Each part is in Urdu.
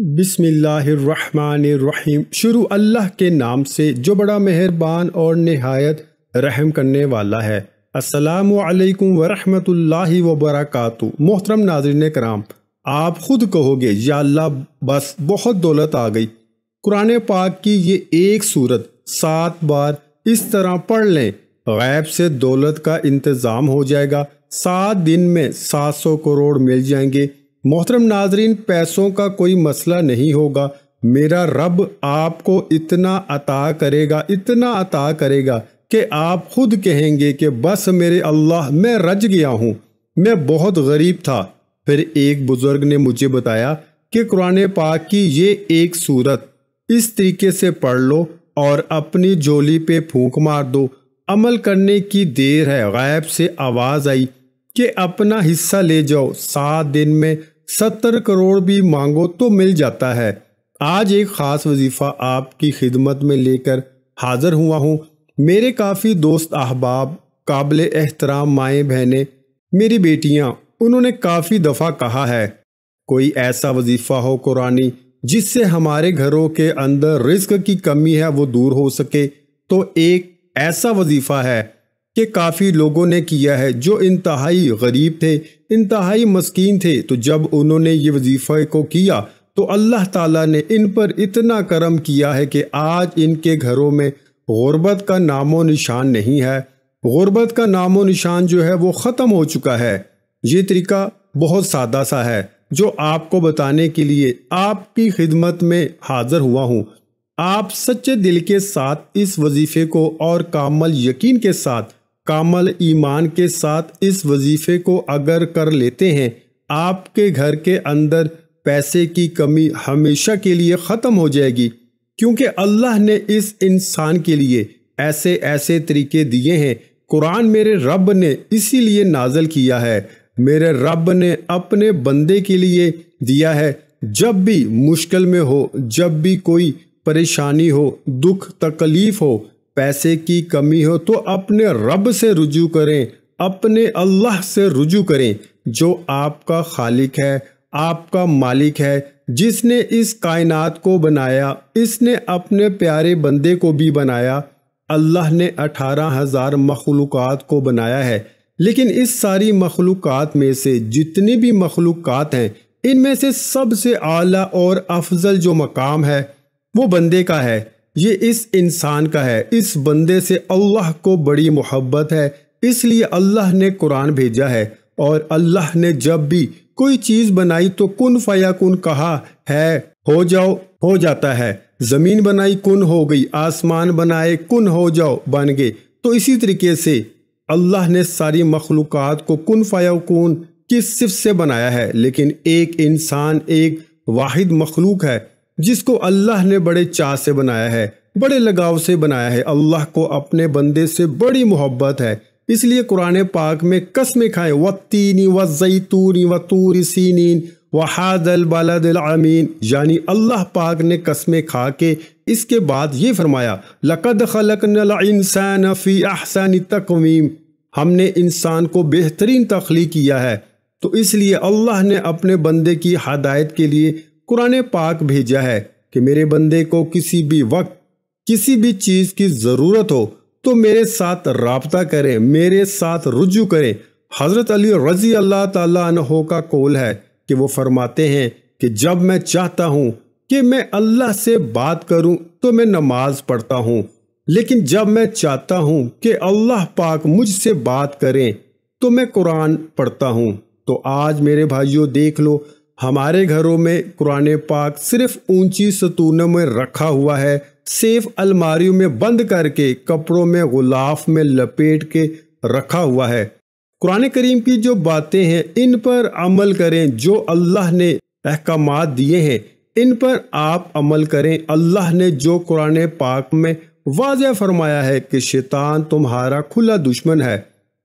بسم اللہ الرحمن الرحیم۔ شروع اللہ کے نام سے جو بڑا مہربان اور نہایت رحم کرنے والا ہے۔ السلام علیکم ورحمۃ اللہ وبرکاتہ۔ محترم ناظرین کرام، آپ خود کہو گے یا اللہ بس بہت دولت آ گئی۔ قرآن پاک کی یہ ایک سورت 7 بار اس طرح پڑھ لیں، غیب سے دولت کا انتظام ہو جائے گا۔ 7 دن میں 700 کروڑ مل جائیں گے۔ محترم ناظرین، پیسوں کا کوئی مسئلہ نہیں ہوگا، میرا رب آپ کو اتنا عطا کرے گا کہ آپ خود کہیں گے کہ بس میرے اللہ، میں رج گیا ہوں، میں بہت غریب تھا۔ پھر ایک بزرگ نے مجھے بتایا کہ قرآن پاک کی یہ ایک سورت اس طریقے سے پڑھ لو اور اپنی جولی پہ پھونک مار دو، عمل کرنے کی دیر ہے۔ غیب سے آواز آئی کہ اپنا حصہ لے جاؤ، 7 دن میں 70 کروڑ بھی مانگو تو مل جاتا ہے۔ آج ایک خاص وظیفہ آپ کی خدمت میں لے کر حاضر ہوا ہوں۔ میرے کافی دوست احباب، قابل احترام مائیں بہنیں، میری بیٹیاں، انہوں نے کافی دفعہ کہا ہے کوئی ایسا وظیفہ ہو قرآنی جس سے ہمارے گھروں کے اندر رزق کی کمی ہے وہ دور ہو سکے۔ تو ایک ایسا وظیفہ ہے کہ کافی لوگوں نے کیا ہے جو انتہائی غریب تھے، انتہائی مسکین تھے، تو جب انہوں نے یہ وظیفہ کو کیا تو اللہ تعالیٰ نے ان پر اتنا کرم کیا ہے کہ آج ان کے گھروں میں غربت کا نام و نشان نہیں ہے۔ غربت کا نام و نشان جو ہے وہ ختم ہو چکا ہے۔ یہ طریقہ بہت سادہ سا ہے جو آپ کو بتانے کے لیے آپ کی خدمت میں حاضر ہوا ہوں۔ آپ سچے دل کے ساتھ اس وظیفے کو اور کامل یقین کے ساتھ، کامل ایمان کے ساتھ اس وظیفے کو اگر کر لیتے ہیں، آپ کے گھر کے اندر پیسے کی کمی ہمیشہ کے لیے ختم ہو جائے گی، کیونکہ اللہ نے اس انسان کے لیے ایسے ایسے طریقے دیے ہیں۔ قرآن میرے رب نے اسی لیے نازل کیا ہے، میرے رب نے اپنے بندے کے لیے دیا ہے۔ جب بھی مشکل میں ہو، جب بھی کوئی پریشانی ہو، دکھ تکلیف ہو، پیسے کی کمی ہو، تو اپنے رب سے رجوع کریں، اپنے اللہ سے رجوع کریں جو آپ کا خالق ہے، آپ کا مالک ہے، جس نے اس کائنات کو بنایا، اس نے اپنے پیارے بندے کو بھی بنایا۔ اللہ نے 18,000 مخلوقات کو بنایا ہے، لیکن اس ساری مخلوقات میں سے جتنی بھی مخلوقات ہیں، ان میں سے سب سے اعلیٰ اور افضل جو مقام ہے وہ بندے کا ہے، یہ اس انسان کا ہے۔ اس بندے سے اللہ کو بڑی محبت ہے، اس لیے اللہ نے قرآن بھیجا ہے، اور اللہ نے جب بھی کوئی چیز بنائی تو کن فیکن کہا ہے، ہو جاؤ، ہو جاتا ہے۔ زمین بنائی، کن ہو گئی، آسمان بنائے، کن ہو جاؤ، بن گئے۔ تو اسی طریقے سے اللہ نے ساری مخلوقات کو کن فیکن کی صفت سے بنایا ہے، لیکن ایک انسان، ایک واحد مخلوق ہے جس کو اللہ نے بڑے چاہ سے بنایا ہے، بڑے لگاؤ سے بنایا ہے۔ اللہ کو اپنے بندے سے بڑی محبت ہے، اس لیے قرآن پاک میں قسمیں کھائیں، وَالتِّینِ وَالزَّیْتُونِ وَطُورِ سِینِینَ وَہَٰذَا الْبَلَدِ الْأَمِینِ، یعنی اللہ پاک نے قسمیں کھا کے اس کے بعد یہ فرمایا، لَقَدْ خَلَقْنَا الْإِنسَانَ فِي أَحْسَنِ تَقْوِیمٍ، ہم نے انسان کو بہترین تخلیق کیا ہے۔ تو اس لیے اللہ نے اپنے بندے کی ہدایت کے لیے قرآن پاک بھیجا ہے کہ میرے بندے کو کسی بھی وقت کسی بھی چیز کی ضرورت ہو تو میرے ساتھ رابطہ کریں، میرے ساتھ رجوع کریں۔ حضرت علی رضی اللہ تعالیٰ عنہ کا قول ہے کہ وہ فرماتے ہیں کہ جب میں چاہتا ہوں کہ میں اللہ سے بات کروں تو میں نماز پڑھتا ہوں، لیکن جب میں چاہتا ہوں کہ اللہ پاک مجھ سے بات کریں تو میں قرآن پڑھتا ہوں۔ تو آج میرے بھائیوں دیکھ لو، ہمارے گھروں میں قرآن پاک صرف اونچی ستونوں میں رکھا ہوا ہے، سیف الماریوں میں بند کر کے، کپڑوں میں غلاف میں لپیٹ کے رکھا ہوا ہے۔ قرآن کریم کی جو باتیں ہیں ان پر عمل کریں، جو اللہ نے احکامات دیے ہیں ان پر آپ عمل کریں۔ اللہ نے جو قرآن پاک میں واضح فرمایا ہے کہ شیطان تمہارا کھلا دشمن ہے،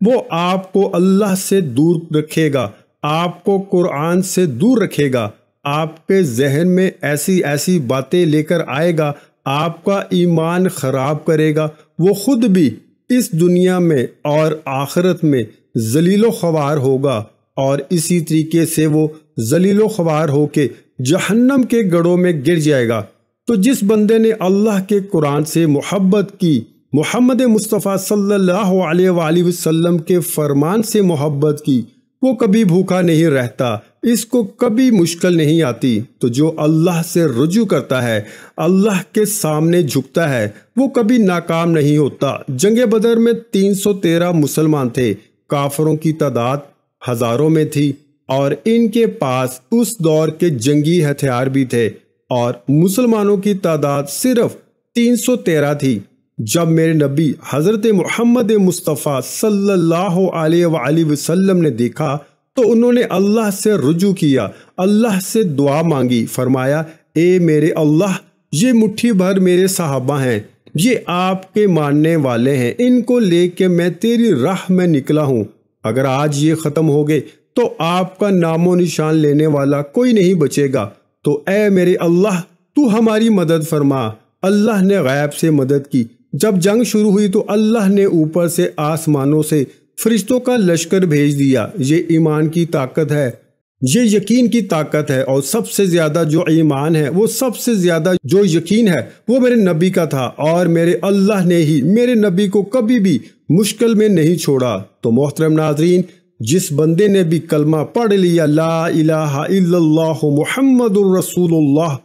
وہ آپ کو اللہ سے دور رکھے گا، آپ کو قرآن سے دور رکھے گا، آپ کے ذہن میں ایسی ایسی باتیں لے کر آئے گا، آپ کا ایمان خراب کرے گا، وہ خود بھی اس دنیا میں اور آخرت میں ذلیل و خوار ہوگا، اور اسی طریقے سے وہ ذلیل و خوار ہو کے جہنم کے گڑھوں میں گر جائے گا۔ تو جس بندے نے اللہ کے قرآن سے محبت کی، محمد مصطفیٰ صلی اللہ علیہ وآلہ وسلم کے فرمان سے محبت کی، وہ کبھی بھوکا نہیں رہتا، اس کو کبھی مشکل نہیں آتی۔ تو جو اللہ سے رجوع کرتا ہے، اللہ کے سامنے جھکتا ہے، وہ کبھی ناکام نہیں ہوتا۔ جنگ بدر میں 313 مسلمان تھے، کافروں کی تعداد ہزاروں میں تھی، اور ان کے پاس اس دور کے جنگی ہتھیار بھی تھے، اور مسلمانوں کی تعداد صرف 313 تھی۔ جب میرے نبی حضرت محمد مصطفیٰ صلی اللہ علیہ وآلہ وسلم نے دیکھا تو انہوں نے اللہ سے رجوع کیا، اللہ سے دعا مانگی، فرمایا اے میرے اللہ، یہ مٹھی بھر میرے صحابہ ہیں، یہ آپ کے ماننے والے ہیں، ان کو لے کے میں تیری راہ میں نکلا ہوں، اگر آج یہ ختم ہو گئے تو آپ کا نام و نشان لینے والا کوئی نہیں بچے گا، تو اے میرے اللہ تو ہماری مدد فرما۔ اللہ نے غیب سے مدد کی۔ جب جنگ شروع ہوئی تو اللہ نے اوپر سے آسمانوں سے فرشتوں کا لشکر بھیج دیا۔ یہ ایمان کی طاقت ہے، یہ یقین کی طاقت ہے، اور سب سے زیادہ جو ایمان ہے، وہ سب سے زیادہ جو یقین ہے، وہ میرے نبی کا تھا، اور میرے اللہ نے ہی میرے نبی کو کبھی بھی مشکل میں نہیں چھوڑا۔ تو محترم ناظرین، جس بندے نے بھی کلمہ پڑھ لیا لا الہ الا اللہ محمد الرسول اللہ،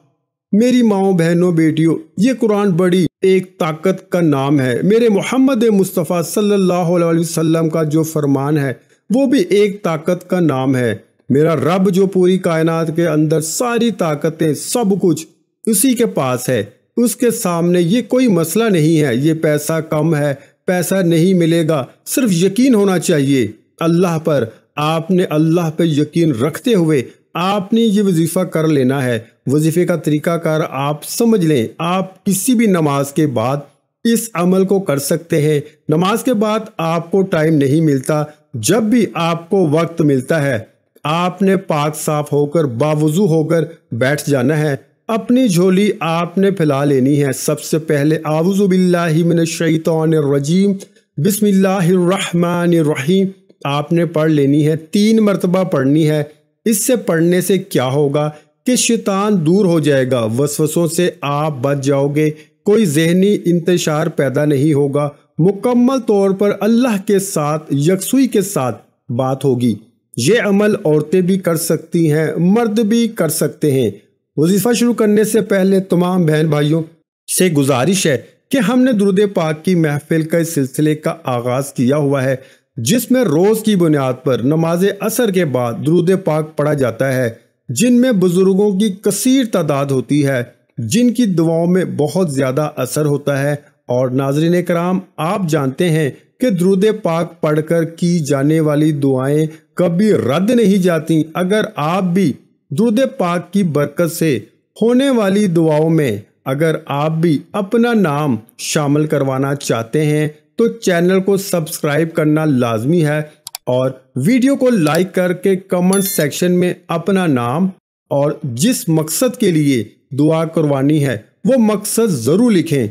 میری ماؤں بہنوں بیٹیوں، یہ قرآن بڑی ایک طاقت کا نام ہے۔ میرے محمد مصطفیٰ صلی اللہ علیہ وسلم کا جو فرمان ہے وہ بھی ایک طاقت کا نام ہے۔ میرا رب جو پوری کائنات کے اندر ساری طاقتیں، سب کچھ اسی کے پاس ہے، اس کے سامنے یہ کوئی مسئلہ نہیں ہے۔ یہ پیسہ کم ہے، پیسہ نہیں ملے گا، صرف یقین ہونا چاہیے اللہ پر۔ آپ نے اللہ پہ یقین رکھتے ہوئے آپ نے یہ وظیفہ کر لینا ہے۔ وظیفے کا طریقہ کار آپ سمجھ لیں۔ آپ کسی بھی نماز کے بعد اس عمل کو کر سکتے ہیں۔ نماز کے بعد آپ کو ٹائم نہیں ملتا، جب بھی آپ کو وقت ملتا ہے آپ نے پاک صاف ہو کر باوضو ہو کر بیٹھ جانا ہے، اپنی جھولی آپ نے پھیلا لینی ہے۔ سب سے پہلے اعوذ باللہ من الشیطان الرجیم، بسم اللہ الرحمن الرحیم آپ نے پڑھ لینی ہے، 3 مرتبہ پڑھنی ہے۔ اس سے پڑھنے سے کیا ہوگا کہ شیطان دور ہو جائے گا، وسوسوں سے آپ بچ جاؤ گے، کوئی ذہنی انتشار پیدا نہیں ہوگا، مکمل طور پر اللہ کے ساتھ یکسوئی کے ساتھ بات ہوگی۔ یہ عمل عورتیں بھی کر سکتی ہیں، مرد بھی کر سکتے ہیں۔ وظیفہ شروع کرنے سے پہلے تمام بہن بھائیوں سے گزارش ہے کہ ہم نے درود پاک کی محفل کا اس سلسلے کا آغاز کیا ہوا ہے، جس میں روز کی بنیاد پر نماز عصر کے بعد درود پاک پڑھا جاتا ہے، جن میں بزرگوں کی کثیر تعداد ہوتی ہے، جن کی دعاؤں میں بہت زیادہ اثر ہوتا ہے۔ اور ناظرین کرام، آپ جانتے ہیں کہ درود پاک پڑھ کر کی جانے والی دعائیں کبھی رد نہیں جاتی۔ اگر آپ بھی درود پاک کی برکت سے ہونے والی دعاؤں میں اگر آپ بھی اپنا نام شامل کروانا چاہتے ہیں تو چینل کو سبسکرائب کرنا لازمی ہے، اور ویڈیو کو لائک کر کے کمنٹ سیکشن میں اپنا نام اور جس مقصد کے لیے دعا کروانی ہے وہ مقصد ضرور لکھیں،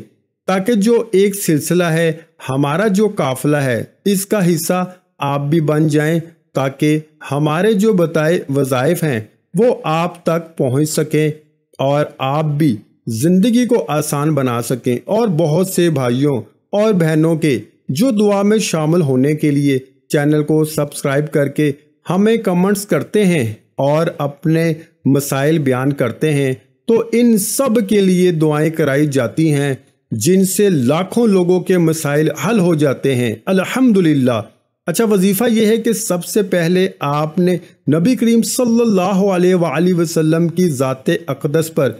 تاکہ جو ایک سلسلہ ہے، ہمارا جو قافلہ ہے، اس کا حصہ آپ بھی بن جائیں، تاکہ ہمارے جو بتائے وظائف ہیں وہ آپ تک پہنچ سکیں اور آپ بھی زندگی کو آسان بنا سکیں۔ اور بہت سے بھائیوں اور بہنوں کے جو دعا میں شامل ہونے کے لیے چینل کو سبسکرائب کر کے ہمیں کمنٹس کرتے ہیں اور اپنے مسائل بیان کرتے ہیں، تو ان سب کے لیے دعائیں کرائی جاتی ہیں، جن سے لاکھوں لوگوں کے مسائل حل ہو جاتے ہیں الحمدللہ۔ اچھا، وظیفہ یہ ہے کہ سب سے پہلے آپ نے نبی کریم صلی اللہ علیہ وآلہ وسلم کی ذات اقدس پر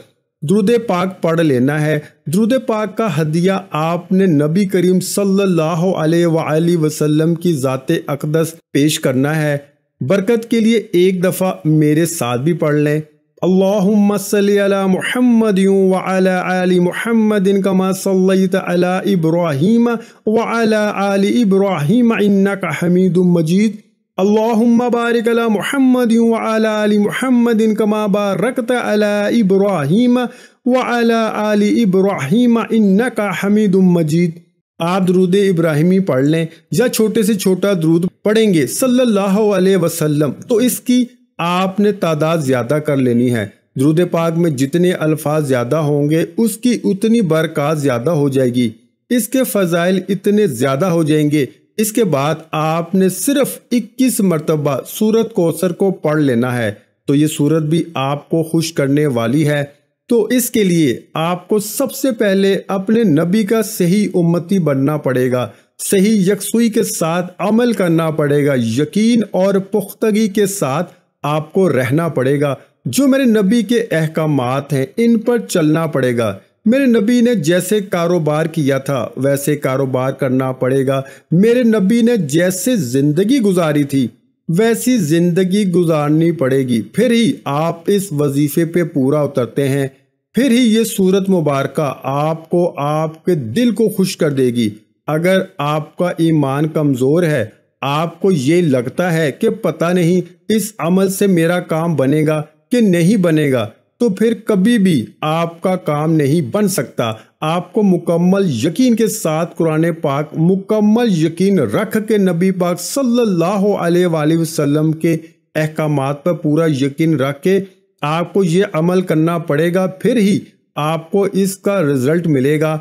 درود پاک پڑھ لینا ہے۔ درود پاک کا ہدیہ آپ نے نبی کریم صلی اللہ علیہ وآلہ وسلم کی ذات اقدس پیش کرنا ہے۔ برکت کے لیے ایک دفعہ میرے ساتھ بھی پڑھ لیں، اللہم صلی علی محمد وعلی آل محمد کما صلیت علی ابراہیم وعلی آل ابراہیم انک حمید مجید، اللہم بارک علی محمد وعلی آل محمد کما بارکت علی ابراہیم وعلی آل ابراہیم انک حمید مجید۔ آپ درود ابراہیمی پڑھ لیں یا چھوٹے سے چھوٹا درود پڑھیں گے صلی اللہ علیہ وسلم، تو اس کی آپ نے تعداد زیادہ کر لینی ہے۔ درود پاک میں جتنے الفاظ زیادہ ہوں گے اس کی اتنی برکات زیادہ ہو جائے گی، اس کے فضائل اتنے زیادہ ہو جائیں گے۔ اس کے بعد آپ نے صرف 21 مرتبہ سورۃ کوثر کو پڑھ لینا ہے، تو یہ سورت بھی آپ کو خوش کرنے والی ہے۔ تو اس کے لیے آپ کو سب سے پہلے اپنے نبی کا صحیح امتی بننا پڑے گا، صحیح یکسوئی کے ساتھ عمل کرنا پڑے گا، یقین اور پختگی کے ساتھ آپ کو رہنا پڑے گا۔ جو میرے نبی کے احکامات ہیں ان پر چلنا پڑے گا۔ میرے نبی نے جیسے کاروبار کیا تھا ویسے کاروبار کرنا پڑے گا۔ میرے نبی نے جیسے زندگی گزاری تھی ویسی زندگی گزارنی پڑے گی، پھر ہی آپ اس وظیفے پہ پورا اترتے ہیں، پھر ہی یہ سورت مبارکہ آپ کو آپ کے دل کو خوش کر دے گی۔ اگر آپ کا ایمان کمزور ہے، آپ کو یہ لگتا ہے کہ پتہ نہیں اس عمل سے میرا کام بنے گا کہ نہیں بنے گا، تو پھر کبھی بھی آپ کا کام نہیں بن سکتا۔ آپ کو مکمل یقین کے ساتھ قرآن پاک، مکمل یقین رکھ کے نبی پاک صلی اللہ علیہ وآلہ وسلم کے احکامات پر پورا یقین رکھ کے آپ کو یہ عمل کرنا پڑے گا، پھر ہی آپ کو اس کا رزلٹ ملے گا۔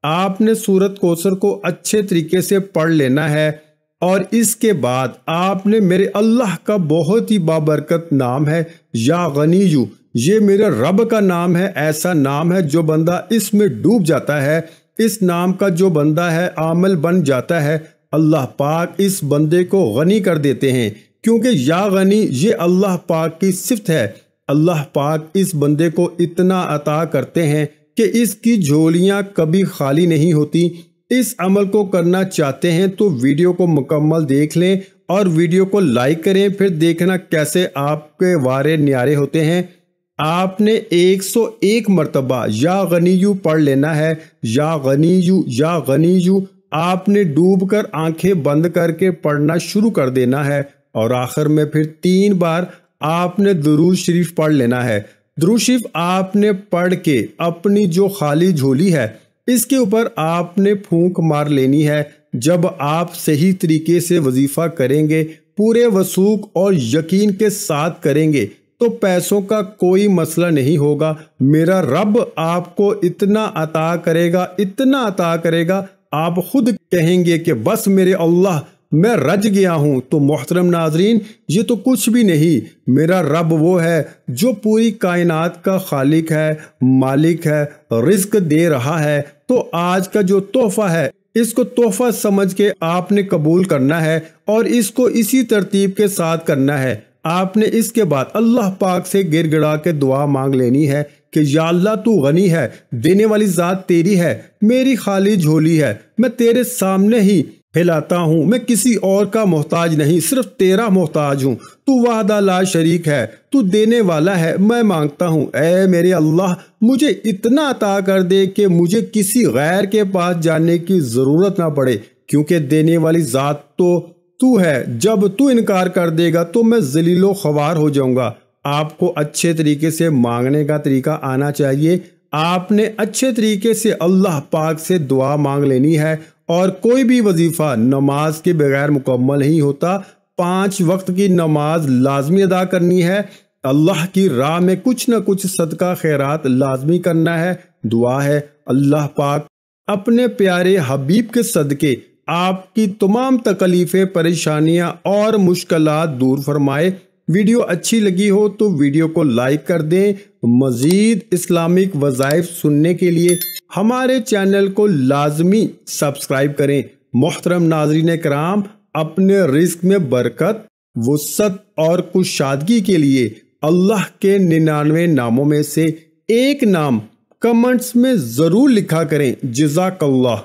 آپ نے سورۃ کوثر کو اچھے طریقے سے پڑھ لینا ہے، اور اس کے بعد آپ نے میرے اللہ کا بہت ہی بابرکت نام ہے یا غنیو، یہ میرے رب کا نام ہے، ایسا نام ہے جو بندہ اس میں ڈوب جاتا ہے، اس نام کا جو بندہ ہے عامل بن جاتا ہے، اللہ پاک اس بندے کو غنی کر دیتے ہیں، کیونکہ یا غنی یہ اللہ پاک کی صفت ہے۔ اللہ پاک اس بندے کو اتنا عطا کرتے ہیں کہ اس کی جھولیاں کبھی خالی نہیں ہوتی۔ اس عمل کو کرنا چاہتے ہیں تو ویڈیو کو مکمل دیکھ لیں اور ویڈیو کو لائک کریں، پھر دیکھنا کیسے آپ کے وارے نیارے ہوتے ہیں۔ آپ نے 101 مرتبہ یا غنیو پڑھ لینا ہے، یا غنیو یا غنیو۔ آپ نے ڈوب کر آنکھیں بند کر کے پڑھنا شروع کر دینا ہے، اور آخر میں پھر 3 بار آپ نے درود شریف پڑھ لینا ہے۔ درود شریف آپ نے پڑھ کے اپنی جو خالی جھولی ہے اس کے اوپر آپ نے پھونک مار لینی ہے۔ جب آپ صحیح طریقے سے وظیفہ کریں گے، پورے وثوق اور یقین کے ساتھ کریں گے، تو پیسوں کا کوئی مسئلہ نہیں ہوگا۔ میرا رب آپ کو اتنا عطا کرے گا، اتنا عطا کرے گا، آپ خود کہیں گے کہ بس میرے اللہ، میں رج گیا ہوں۔ تو محترم ناظرین، یہ تو کچھ بھی نہیں، میرا رب وہ ہے جو پوری کائنات کا خالق ہے، مالک ہے، رزق دے رہا ہے۔ تو آج کا جو تحفہ ہے اس کو تحفہ سمجھ کے آپ نے قبول کرنا ہے، اور اس کو اسی ترتیب کے ساتھ کرنا ہے۔ آپ نے اس کے بعد اللہ پاک سے گر گڑا کے دعا مانگ لینی ہے کہ یا اللہ تو غنی ہے، دینے والی ذات تیری ہے، میری خالی جھولی ہے، میں تیرے سامنے ہی پھیلاتا ہوں، میں کسی اور کا محتاج نہیں، صرف تیرا محتاج ہوں، تو وحدہ لا شریک ہے، تو دینے والا ہے، میں مانگتا ہوں اے میرے اللہ مجھے اتنا عطا کر دے کہ مجھے کسی غیر کے پاس جانے کی ضرورت نہ پڑے، کیونکہ دینے والی ذات تو ہے، جب تو انکار کر دے گا تو میں ذلیل و خوار ہو جاؤں گا۔ آپ کو اچھے طریقے سے مانگنے کا طریقہ آنا چاہیے۔ آپ نے اچھے طریقے سے اللہ پاک سے دعا مانگ لینی ہے، اور کوئی بھی وظیفہ نماز کے بغیر مکمل نہیں ہوتا۔ 5 وقت کی نماز لازمی ادا کرنی ہے، اللہ کی راہ میں کچھ نہ کچھ صدقہ خیرات لازمی کرنا ہے۔ دعا ہے اللہ پاک اپنے پیارے حبیب کے صدقے آپ کی تمام تکلیفیں، پریشانیاں اور مشکلات دور فرمائے۔ ویڈیو اچھی لگی ہو تو ویڈیو کو لائک کر دیں۔ مزید اسلامک وظائف سننے کے لیے ہمارے چینل کو لازمی سبسکرائب کریں۔ محترم ناظرین کرام، اپنے رزق میں برکت، وسعت اور کشادگی کے لیے اللہ کے 99 ناموں میں سے ایک نام کمنٹس میں ضرور لکھا کریں۔ جزاک اللہ۔